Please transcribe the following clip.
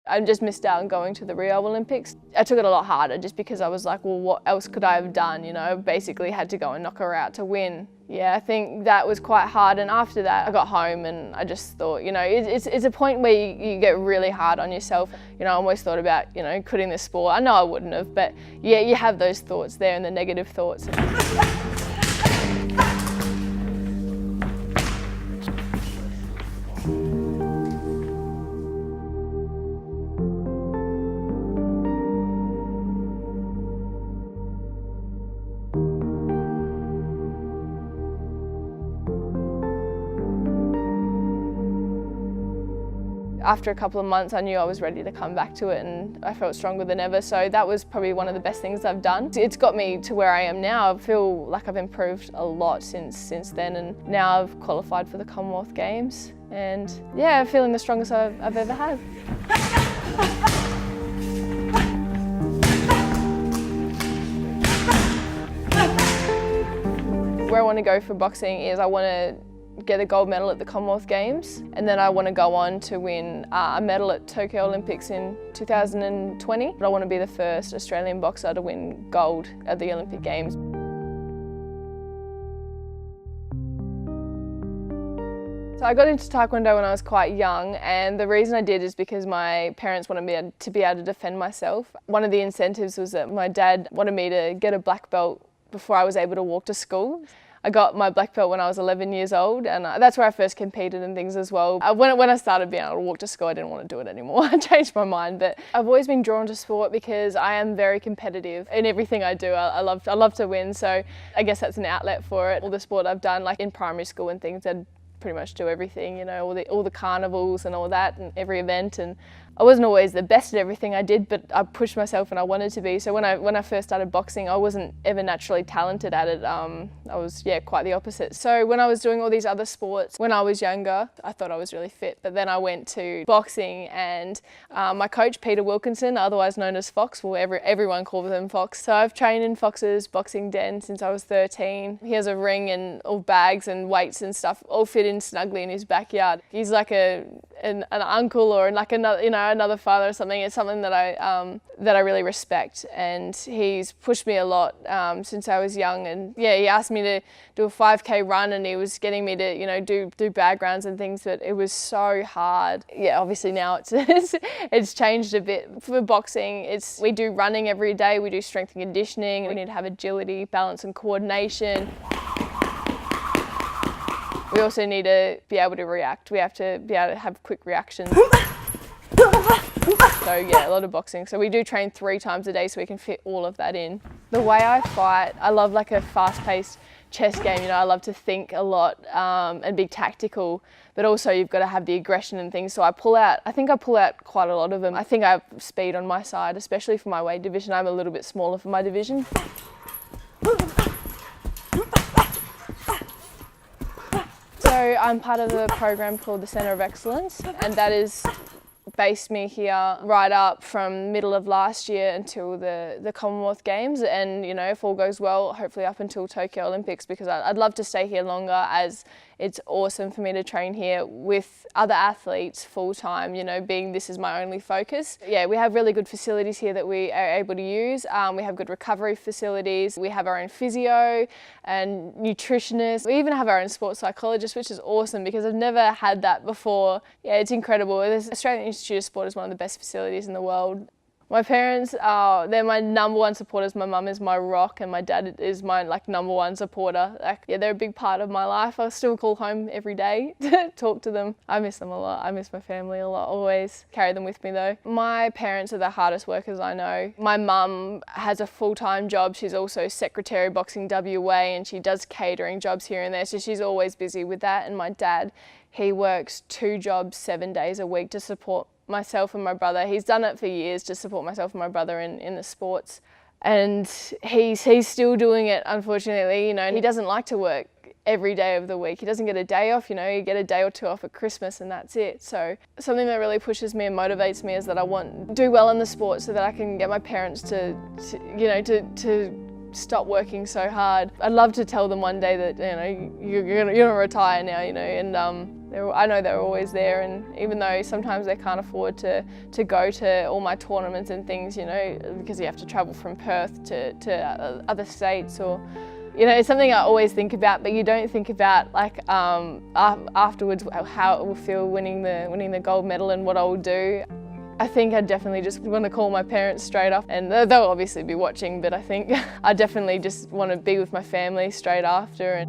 I just missed out on going to the Rio Olympics. I took it a lot harder just because I was like, well, what else could I have done? You know, I basically had to go and knock her out to win. Yeah, I think that was quite hard, and after that I got home and I just thought, you know, it's a point where you get really hard on yourself. You know, I almost thought about, you know, quitting the sport. I know I wouldn't have, but yeah, you have those thoughts there and the negative thoughts. After a couple of months, I knew I was ready to come back to it, and I felt stronger than ever. So that was probably one of the best things I've done. It's got me to where I am now. I feel like I've improved a lot since then, and now I've qualified for the Commonwealth Games. And yeah, I'm feeling the strongest I've ever had. Where I want to go for boxing is I want to get a gold medal at the Commonwealth Games, and then I want to go on to win a medal at Tokyo Olympics in 2020. But I want to be the first Australian boxer to win gold at the Olympic Games. So I got into Taekwondo when I was quite young, and the reason I did is because my parents wanted me to be able to defend myself. One of the incentives was that my dad wanted me to get a black belt before I was able to walk to school. I got my black belt when I was 11 years old, and that's where I first competed and things as well. When I started being able to walk to school, I didn't want to do it anymore. I changed my mind, but I've always been drawn to sport because I am very competitive in everything I do. I love to win, so I guess that's an outlet for it. All the sport I've done, like in primary school and things, I'd pretty much do everything, you know, all the carnivals and all that, and every event. And I wasn't always the best at everything I did, but I pushed myself and I wanted to be. So when I first started boxing, I wasn't ever naturally talented at it. I was, quite the opposite. So when I was doing all these other sports, when I was younger, I thought I was really fit. But then I went to boxing, and my coach, Peter Wilkinson, otherwise known as Fox, well, everyone calls him Fox. So I've trained in Fox's boxing den since I was 13. He has a ring and all bags and weights and stuff all fit in snugly in his backyard. He's like an uncle or like another father or something. It's something that I really respect, and he's pushed me a lot since I was young. And yeah, he asked me to do a 5K run, and he was getting me to, you know, do bag rounds and things, but it was so hard. Yeah, obviously now it's changed a bit. For boxing, we do running every day, we do strength and conditioning, we need to have agility, balance and coordination. We also need to be able to react. We have to be able to have quick reactions. So yeah, a lot of boxing. So we do train 3 times a day so we can fit all of that in. The way I fight, I love like a fast-paced chess game. You know, I love to think a lot and be tactical, but also you've got to have the aggression and things. So I think I pull out quite a lot of them. I think I have speed on my side, especially for my weight division. I'm a little bit smaller for my division. So I'm part of a program called the Centre of Excellence, and that is based me here right up from middle of last year until the Commonwealth Games, and you know, if all goes well, hopefully up until Tokyo Olympics, because I'd love to stay here longer, as it's awesome for me to train here with other athletes full time, you know, being this is my only focus. Yeah, we have really good facilities here that we are able to use. We have good recovery facilities. We have our own physio and nutritionists. We even have our own sports psychologist, which is awesome because I've never had that before. Yeah, it's incredible. The Australian Institute of Sport is one of the best facilities in the world. My parents, they're my number one supporters. My mum is my rock, and my dad is my number one supporter. They're a big part of my life. I still call home every day to talk to them. I miss them a lot. I miss my family a lot, always. Carry them with me though. My parents are the hardest workers I know. My mum has a full-time job. She's also secretary boxing WA, and she does catering jobs here and there, so she's always busy with that. And my dad, he works 2 jobs 7 days a week to support myself and my brother. He's done it for years to support myself and my brother in the sports, and he's still doing it, unfortunately. You know, and he doesn't like to work every day of the week. He doesn't get a day off, you know, you get a day or 2 off at Christmas and that's it. So something that really pushes me and motivates me is that I want to do well in the sport so that I can get my parents to stop working so hard. I'd love to tell them one day that, you know, you're gonna retire now, you know, and I know they're always there, and even though sometimes they can't afford to go to all my tournaments and things, you know, because you have to travel from Perth to other states, or, you know, it's something I always think about, but you don't think about, like, afterwards how it will feel winning the gold medal and what I will do. I think I definitely just want to call my parents straight up, and they'll obviously be watching, but I think I definitely just want to be with my family straight after.